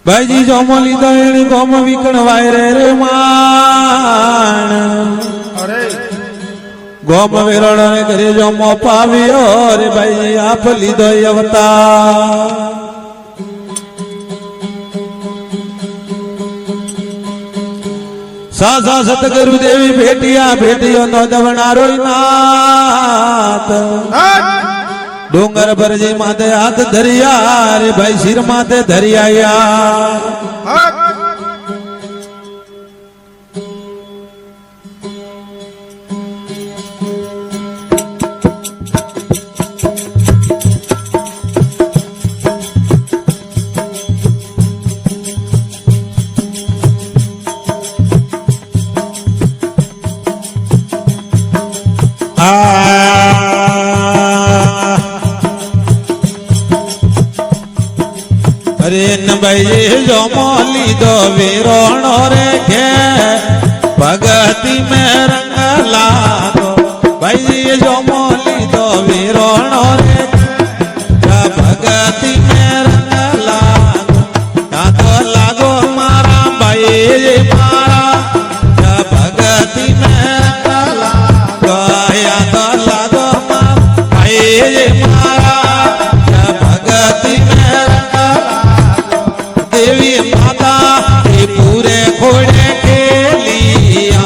भाई जी जो मोली तो एनी गोम विकण वायरे रे मान गोम विरण ने करे जो मो पावियो रे भाई जी आप लीधो अवतार सासा सतगुरु देवी भेटिया भेटियो नो दवनारो नाथ डोंगर पर जी माते हाथ धरिया रे भाई सिर माते धरिया अरे न भाई जो मोली दो वीरोणो रे के भगती में रंग लागो भाई जो मोली दो वीरोणो रे के भगती में रंग लागो या तो लागो मारा भाई मारा या भगती में रंग लागो या तो लागो मारा भाई मारा या भगती में देवी माता ये पूरे खोड़े के लिया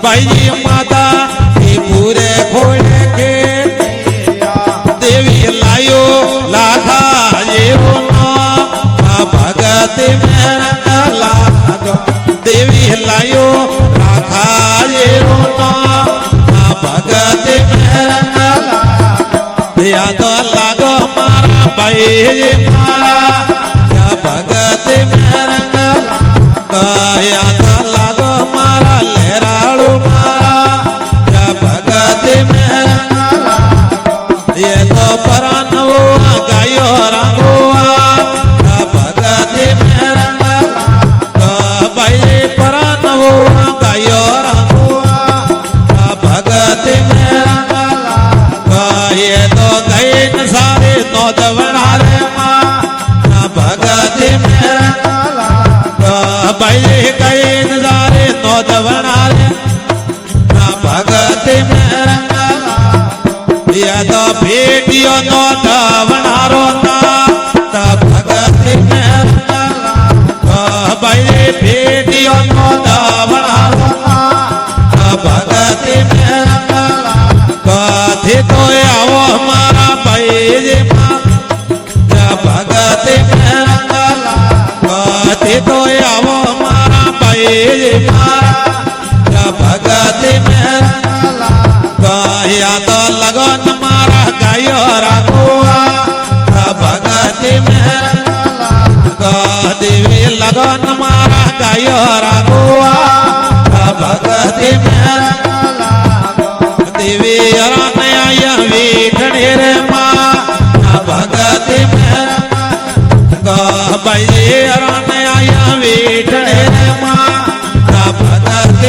भाई जी माता ये पूरे खोड़े के लिया देवी लायो लाखा ये रोना भगत मेरा लागो देवी लायो लाखा ये रोना भगत मेरा लागो या तो लागो मारा भाई मारा भगत मेरा या तो लागो मारा लहराड़ू मारा या भगत मेरा ये तो परानवो गायो रंगुआ या भगत मेरा भाई परानवो गायो रंगुआ या भगत मेरा ये तो गए न सारे तो दवड़ा रे भगत भाई कई नजारे तो दवना रे भगत ये तो बेटियों तो दवना रोता भगत भाई बेटियों तो दवना रोता भगत कथे तो आओ हमारा भाई भगत कथे तो आओ हमारा भाई मारा भगत या तो लगन मारा गायो रघुआ भगत देवी लगन मारा गायो रघुआ भगत देवी अरण्या वीठने रे माँ भगत भाई अरण्या वीठने रे माँ भगत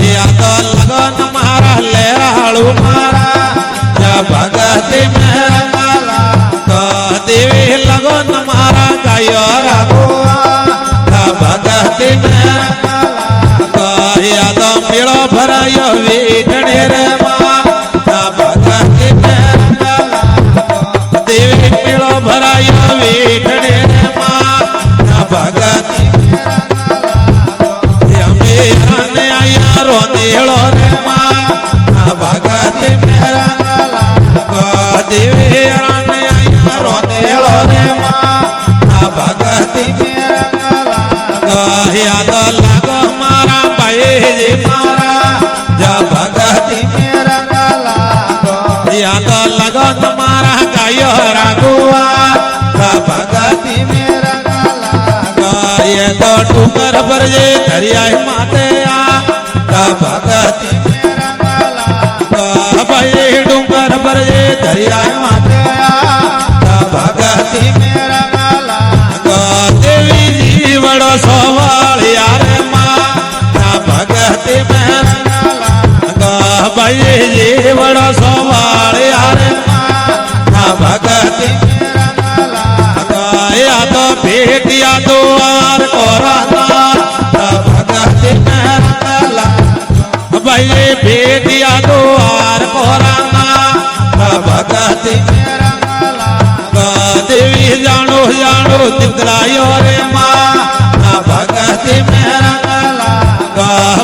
या तो लगन मारा लहराड़ू मारा भगत देवी लगन मारा गायो रघुआ भगत या तो मेड़ो भरायो वीठने रे माँ भगत देवी मेड़ो भरायो वीठने रे माँ भगत रोंदेड़ो रे माँ भगत देवी रोंदेड़ो रे माँ भगत या तो लगो मारा भाई मारा जब भगत या तो लगो तुम्हारा गायो रघुआ भगत ये तो टूकर पर ये दरिया माते भगत भाई डूंगर पर ये दरिया माते भगत देवी जी बड़ो सवाल यार माँ भगत भाई जी बड़ो सवाल यार माँ भगत या तो भेटिया द्वार कोराना भगति देवी जानो जानो दिखलायो रे माँ भगति में रंगला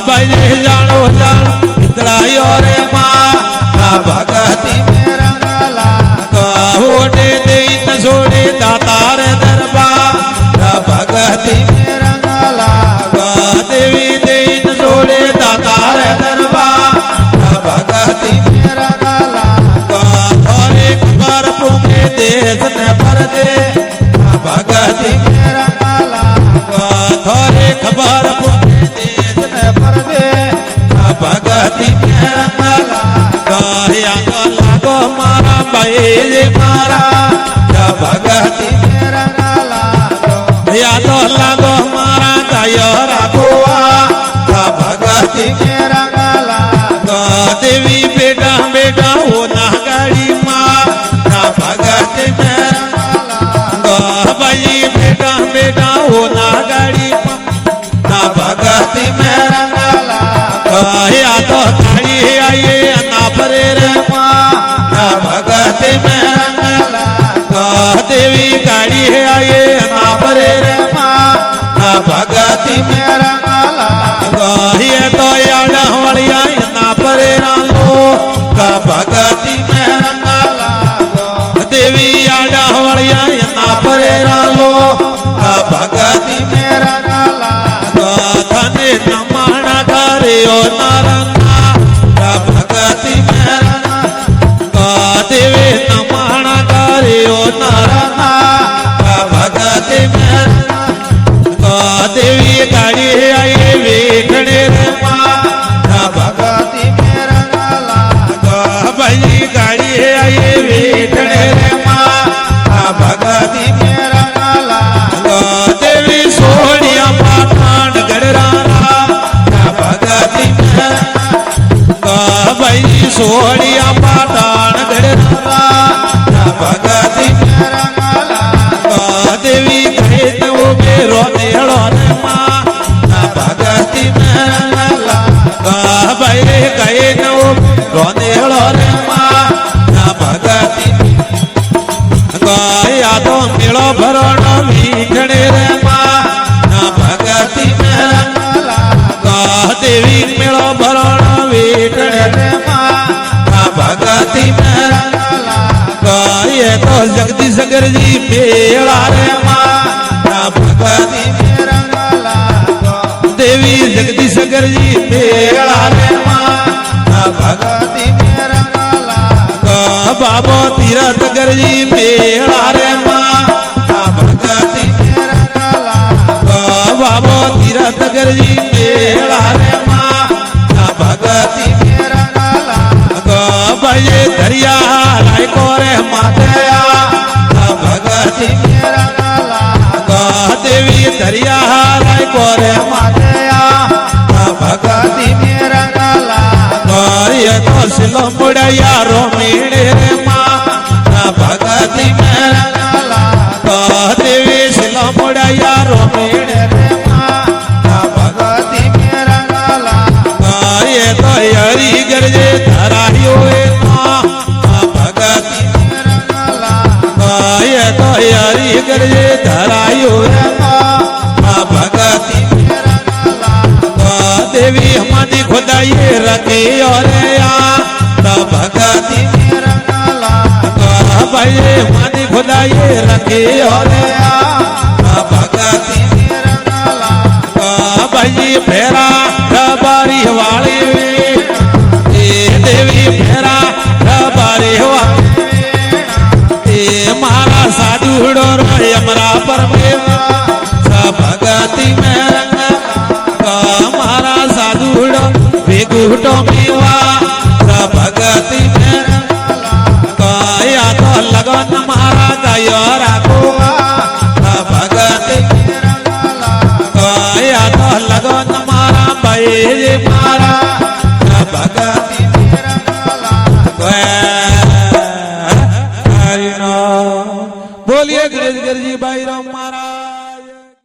बजे जानो जानो दिखलायो रे माँ भगति में रंगला होटे दे छोड़े दातार दरबार भगति में रंगला देवी दे छोड़े दातार दरबार भगति में रंगला थोड़े खबर पुगे देश ने पर दे भगति में रंगला थोड़े खबर पुगे देश ने पर दे भगति में रंगला या तो लागो मारा भाई मारा भगति में रंगला या तो लागो मारा गायो राघुआ भगति में रंगला देवी बेटा बेटा हो ना गाड़ी माँ भगति में रंगला भाई बेटा बेटा हो ना गाड़ी माँ भगति में रंगला या तो गाड़ी आइए ना परे रे माँ भगति में रंगला देवी गाड़ी है आइए ना परे रे माँ भगति में रंगला ये तो याड़ा वालिया ना परे लो भगति में रंगला देवी याड़ा वालिया ना परे लो भगति में रंगला धने नमाना करे ओ नारंगा भगति में रंगला देवी नमाना करे ओ नारंगा भगति में देवी गाड़ी आई वेखड़े रे माँ भगति में रंगला भाई गाड़ी आई वेखड़े रे माँ भगति में रंगला देवी सोनिया पाठान गढ़राना भगति में भाई सोनिया पाठान गढ़राना भगति में रंगला देवी कहे तो मेरो नेड़ो रे माँ भगति में रंगला भाई कहे तो मेरो नेड़ो रे माँ भगति या तो मेलो भरणो मीठड़े रे माँ भगति में रंगला देवी मेलो भरणो मीठड़े रे माँ भगति में रंगला ये तो जगदीश सगर जी पेड़ा रे माँ भगति में रंगला देवी जगदीश सगर जी पेड़ा रे माँ भगति में रंगला बाबो तीरथ सगर जी पेड़ा रे माँ भगति में रंगला बाबो तीरथ सगर जी पेड़ा रे माँ भगति में रंगला भजे दरिया लाई को रे मातया भगति में रंगला देवी दरिया लाई को रे मातया भगति में रंगला ये तो सिलो मुड़ैया रो मेरे रे माँ भगति में रंगला देवी सिलो मुड़ैया रो मेरे रे माँ भगति में रंगला ये तो हरी गरजे धरायो भगति में रंगला ये तो हरी गरजे धरायो भगति में रंगला देवी हमारी खुदाई रखे और भगति में रंगला भाई हमारी खुदाई रखे और भगति में रंगला भाई फेरा बारी वाली देवी फेरा बारी वाली मारा साधु डोर यमरा परमेवा भगति में रंगला मारा साधु डोर बेगुटो मेवा भगति में रंगला या तो लगन मारा गायो राघुआ भगति में रंगला या तो लगन मारा भाई मारा भगति में रंगला बोलिए गणेश गिरजी भाई राम महाराज।